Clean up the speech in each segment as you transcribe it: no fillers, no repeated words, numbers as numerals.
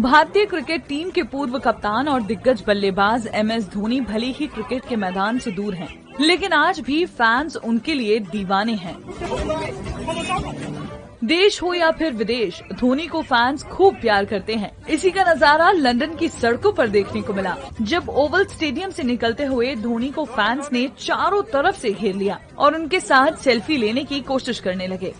भारतीय cricket team के पूर्व कप्तान और दिग्गज बल्लेबाज MS धोनी भले ही क्रिकेट के मैदान से दूर हैं, लेकिन आज भी फैंस उनके लिए दीवाने हैं। देश हो या फिर विदेश, धोनी को फैंस खूब प्यार करते हैं। इसी का नजारा लंदन की सड़कों पर देखने को मिला, जब ओवल स्टेडियम से निकलते हुए धोनी को फैंस ने चारों तरफ से घेर लिया और उनके साथ सेल्फी लेने की कोशिश करने लगे।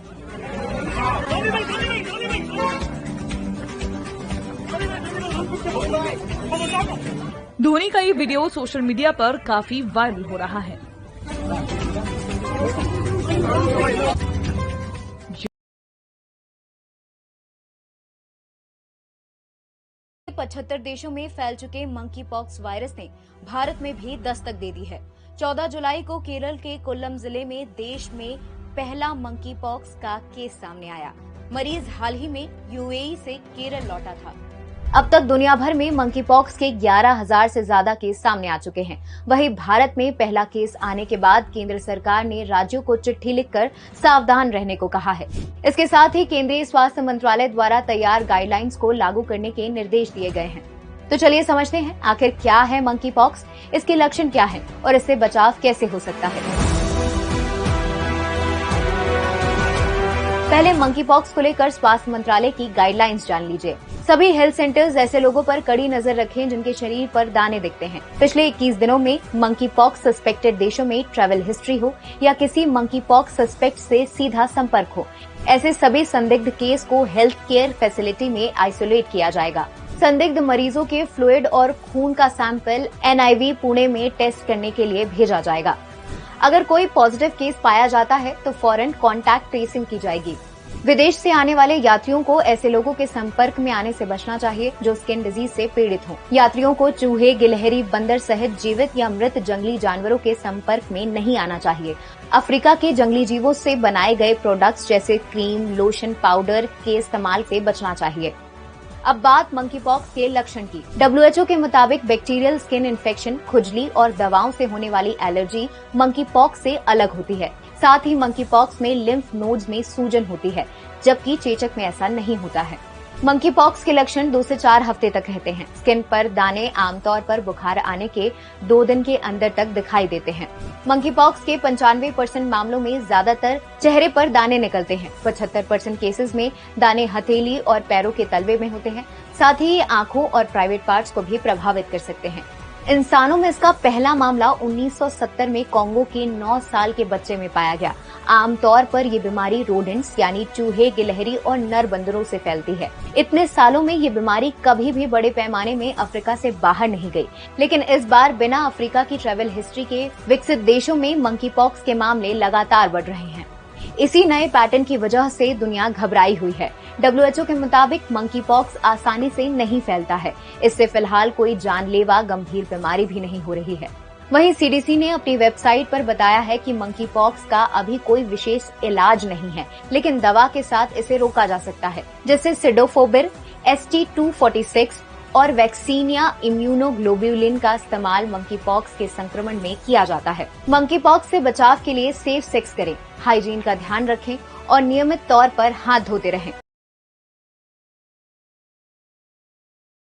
धोनी का ये वीडियो सोशल मीडिया पर काफी वायरल हो रहा है। 75 देशों में फैल चुके मंकी पॉक्स वायरस ने भारत में भी दस्तक दे दी है। 14 जुलाई को केरल के कोल्लम जिले में देश में पहला मंकी पॉक्स का केस सामने आया। मरीज हाल ही में UAE से केरल लौटा था। अब तक दुनिया भर में मंकी पॉक्स के 11,000 से ज्यादा केस सामने आ चुके हैं। वहीं भारत में पहला केस आने के बाद केंद्र सरकार ने राज्यों को चिट्ठी लिखकर सावधान रहने को कहा है। इसके साथ ही केंद्रीय स्वास्थ्य मंत्रालय द्वारा तैयार गाइडलाइंस को लागू करने के निर्देश दिए गए हैं। तो चलिए समझते हैं आखिर क्या है मंकी पॉक्स, इसके लक्षण क्या है और इससे बचाव कैसे हो सकता है। पहले मंकी पॉक्स को लेकर स्वास्थ्य मंत्रालय की गाइडलाइंस जान लीजिए। सभी हेल्थ सेंटर्स ऐसे लोगों पर कड़ी नजर रखें जिनके शरीर पर दाने दिखते हैं, पिछले 21 दिनों में मंकी पॉक्स सस्पेक्टेड देशों में ट्रैवल हिस्ट्री हो या किसी मंकी पॉक्स सस्पेक्ट से सीधा संपर्क हो। ऐसे सभी संदिग्ध केस को हेल्थ केयर फैसिलिटी में आइसोलेट किया जाएगा। संदिग्ध मरीजों के फ्लूइड और खून का सैंपल NIV पुणे में टेस्ट करने के लिए भेजा जाएगा। अगर कोई पॉजिटिव केस पाया जाता है तो फौरन कॉन्टैक्ट ट्रेसिंग की जाएगी। विदेश से आने वाले यात्रियों को ऐसे लोगों के संपर्क में आने से बचना चाहिए जो स्किन डिजीज से पीड़ित हों। यात्रियों को चूहे, गिलहरी, बंदर सहित जीवित या मृत जंगली जानवरों के संपर्क में नहीं आना चाहिए। अफ्रीका के जंगली जीवों से बनाए गए प्रोडक्ट्स जैसे क्रीम, लोशन, पाउडर के इस्तेमाल से बचना चाहिए। अब बात मंकी पॉक्स के लक्षण की। WHO के मुताबिक बैक्टीरियल स्किन इन्फेक्शन, खुजली और दवाओं से होने वाली एलर्जी मंकी पॉक्स से अलग होती है। साथ ही मंकी पॉक्स में लिम्फ नोड्स में सूजन होती है, जबकि चेचक में ऐसा नहीं होता है। मंकी पॉक्स के लक्षण 2 से 4 हफ्ते तक रहते हैं। स्किन पर दाने आमतौर पर बुखार आने के 2 दिन के अंदर तक दिखाई देते हैं। मंकी पॉक्स के 95% मामलों में ज्यादातर चेहरे पर दाने निकलते हैं। 75% केसेस में दाने हथेली और पैरों के तलवे में होते हैं। साथ ही आंखों और प्राइवेट पार्ट्स को भी प्रभावित कर सकते हैं। इंसानों में इसका पहला मामला 1970 में कोंगो के 9 साल के बच्चे में पाया गया। आमतौर पर ये बीमारी रोडेंट्स यानी चूहे, गिलहरी और नर बंदरों से फैलती है। इतने सालों में ये बीमारी कभी भी बड़े पैमाने में अफ्रीका से बाहर नहीं गई, लेकिन इस बार बिना अफ्रीका की ट्रैवल हिस्ट्री के विकसित देशों में मंकी पॉक्स के मामले लगातार बढ़ रहे हैं। इसी नए पैटर्न की वजह से दुनिया घबराई हुई है। WHO के मुताबिक मंकी पॉक्स आसानी से नहीं फैलता है। इससे फिलहाल कोई जानलेवा गंभीर बीमारी भी नहीं हो रही है। वहीं CDC ने अपनी वेबसाइट पर बताया है कि मंकी पॉक्स का अभी कोई विशेष इलाज नहीं है, लेकिन दवा के साथ इसे रोका जा सकता है, जैसे सिडोफोबिर, ST246 और वैक्सीनिया इम्यूनोग्लोब्युलिन का इस्तेमाल मंकी पॉक्स के संक्रमण में किया जाता है। मंकी पॉक्स से बचाव के लिए सेफ सेक्स करें, हाइजीन का ध्यान रखें और नियमित तौर पर हाथ धोते रहें।